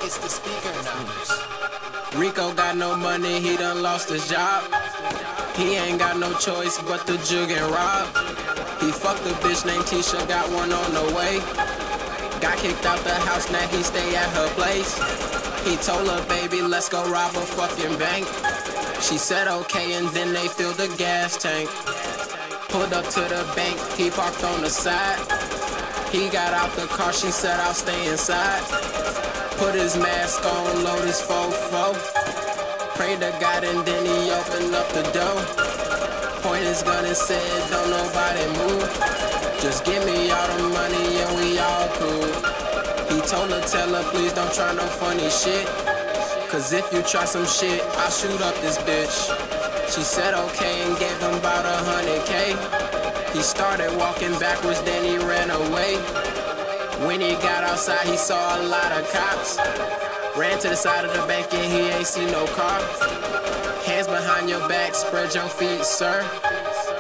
It's the speaker numbers. Rico got no money, he done lost his job. He ain't got no choice but to jug and rob. He fucked a bitch named Tisha, got one on the way. Got kicked out the house, now he stay at her place. He told her, baby, let's go rob a fucking bank. She said okay, and then they filled the gas tank. Pulled up to the bank, he parked on the side. He got out the car, she said I'll stay inside. Put his mask on, load his FoCo. Prayed to God and then he opened up the door. Point his gun and said, don't nobody move. Just give me all the money and we all cool. He told her, tell her, please don't try no funny shit. Cause if you try some shit, I'll shoot up this bitch. She said okay and gave him about 100K. He started walking backwards, then he ran away. When he got outside, he saw a lot of cops. Ran to the side of the bank and he ain't see no car. Hands behind your back, spread your feet, sir.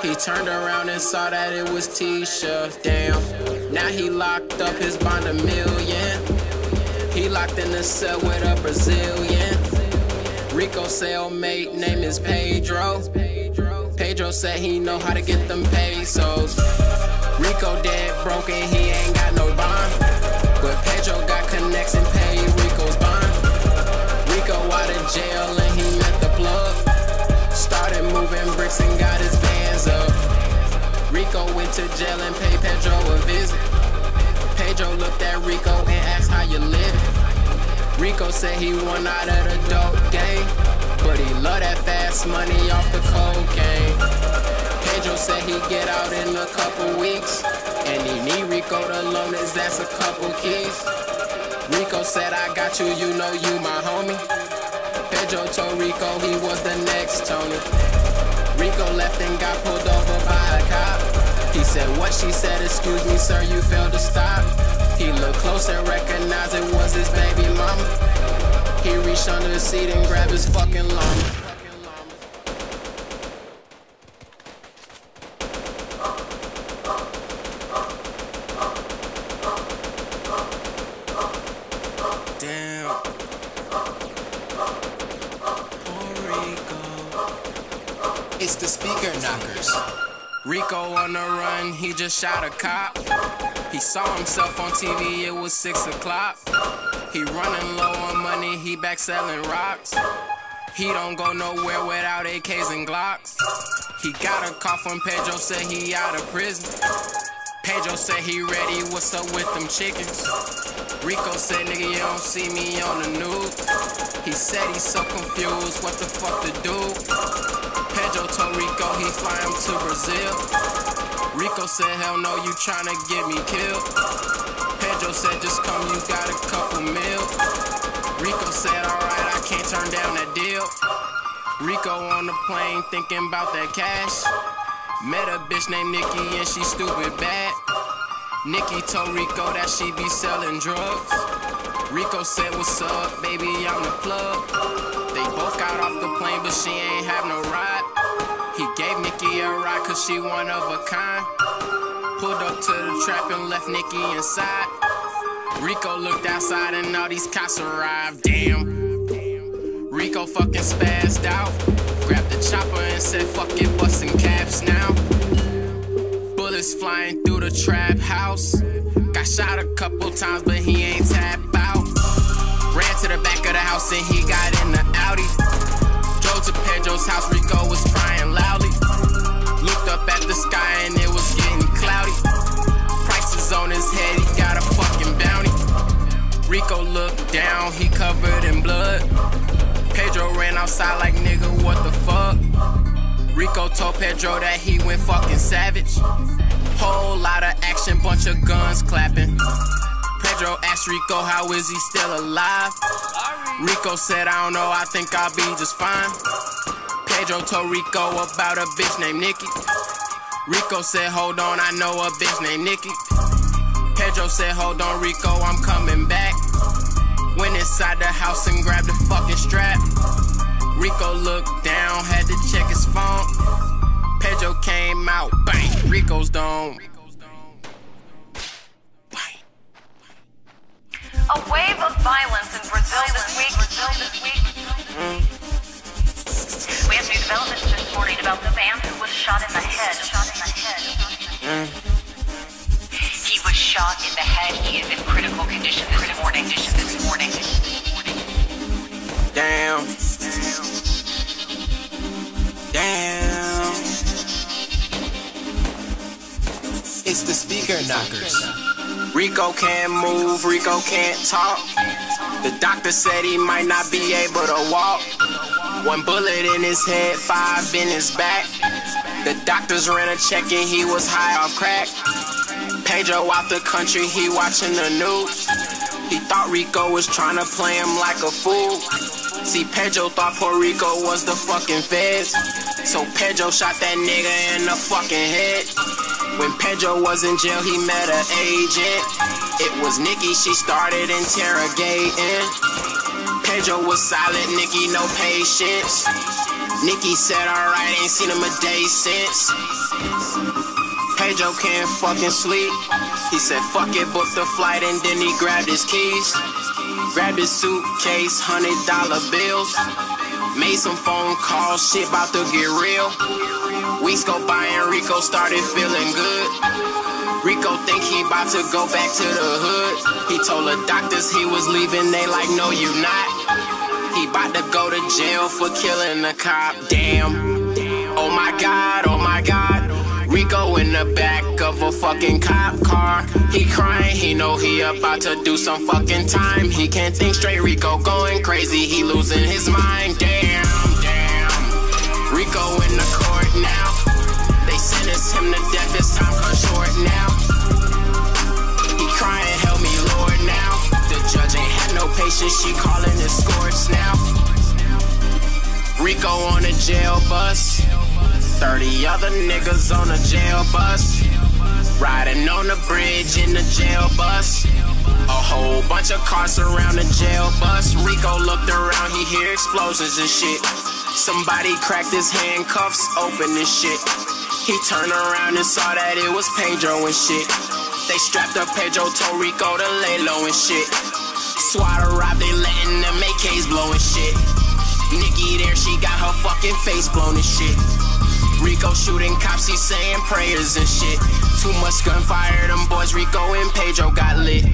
He turned around and saw that it was Tisha. Damn, now he locked up, his bond $1 million. He locked in the cell with a Brazilian. Rico cellmate, name is Pedro. Pedro said he know how to get them pesos. Rico dead broke and he ain't got no bond. But Pedro got connects and paid Rico's bond. Rico out of jail and he met the plug. Started moving bricks and got his vans up. Rico went to jail and paid Pedro a visit. Pedro looked at Rico and asked how you living. Rico said he won out of the dope game, but he love that fast money off the cocaine. Pedro said he get out in a couple weeks, and he need Rico to loan his ass a couple keys. Rico said, I got you, you know you my homie. Pedro told Rico he was the next Tony. Rico left and got pulled over by a cop. He said, what? She said, excuse me, sir, you failed to stop. He looked close and recognized it was his baby mama. He reached under the seat and grabbed his fucking llama. Damn. Rico. It's the speaker knockers. Rico on the run, he just shot a cop. He saw himself on TV, it was 6 o'clock. He running low on money, he back selling rocks. He don't go nowhere without AKs and Glocks. He got a call from Pedro, said he out of prison. Pedro said he ready, what's up with them chickens? Rico said, nigga, you don't see me on the news. He said he's so confused, what the fuck to do? Pedro told Rico he fly him to Brazil. Rico said, hell no, you tryna get me killed. Pedro said, just come, you got a couple mil. Rico said, alright, I can't turn down that deal. Rico on the plane thinking about that cash. Met a bitch named Nikki and she stupid bad. Nikki told Rico that she be selling drugs. Rico said, what's up, baby, I'm the plug. They both got off the plane, but she ain't have no ride. He gave Nikki a ride cause she one of a kind. Pulled up to the trap and left Nikki inside. Rico looked outside and all these cops arrived. Damn. Rico fucking spazzed out. Grabbed the chopper and said, fuck it, busting caps now. Bullets flying through the trap house. Got shot a couple times, but he ain't tap out. Ran to the back of the house and he got in the Audi. Drove to Pedro's house, Rico was crying loudly. Looked up at the sky and it was getting cloudy. Prices on his head, he got a fucking bounty. Rico looked down, he covered in blood. Pedro ran outside like, nigga, what the fuck? Rico told Pedro that he went fucking savage. Whole lot of action, bunch of guns clapping. Pedro asked Rico, how is he still alive? Rico said, I don't know, I think I'll be just fine. Pedro told Rico about a bitch named Nikki. Rico said, hold on, I know a bitch named Nikki. Pedro said, hold on, Rico, I'm coming back. Went inside the house and grabbed the fucking strap. Rico looked down, had to check his phone. Pedro came out, bang, Rico's dome. A wave of violence in Brazil this week. We have new developments this morning about the man who was shot in the head. He was shot in the head. He is in critical condition this morning. Damn. It's the speaker knockers. Rico can't move, Rico can't talk. The doctor said he might not be able to walk. 1 bullet in his head, 5 in his back. The doctors ran a check and he was high off crack. Pedro out the country, he watching the news. He thought Rico was trying to play him like a fool. See, Pedro thought Puerto Rico was the fucking feds. So Pedro shot that nigga in the fucking head. When Pedro was in jail, he met an agent. It was Nikki, she started interrogating. Pedro was silent, Nikki no patience. Nikki said, alright, ain't seen him a day since. Pedro can't fucking sleep. He said, fuck it, booked the flight, and then he grabbed his keys. Grabbed his suitcase, $100 bills. Made some phone calls, shit about to get real. Weeks go by and Rico started feeling good. Rico think he about to go back to the hood. He told the doctors he was leaving, they like, no you not. He about to go to jail for killing a cop. Damn. Oh my God, oh my God. Rico in the back of a fucking cop car. He crying, he know he about to do some fucking time. He can't think straight, Rico going crazy, he losing his mind. Damn. Rico in the court now. They sentenced him to death, his time cut short now. He crying, help me Lord now. The judge ain't had no patience, she calling his scores now. Rico on a jail bus. 30 other niggas on a jail bus. Riding on the bridge in the jail bus. A whole bunch of cars surround the jail bus. Rico looked around, he hear explosions and shit. Somebody cracked his handcuffs, opened this shit. He turned around and saw that it was Pedro and shit. They strapped up Pedro, told Rico to lay low and shit. SWAT arrived, they letting them AKs blow and shit. Nikki there, she got her fucking face blown and shit. Rico shooting cops, he saying prayers and shit. Too much gunfire, them boys Rico and Pedro got lit.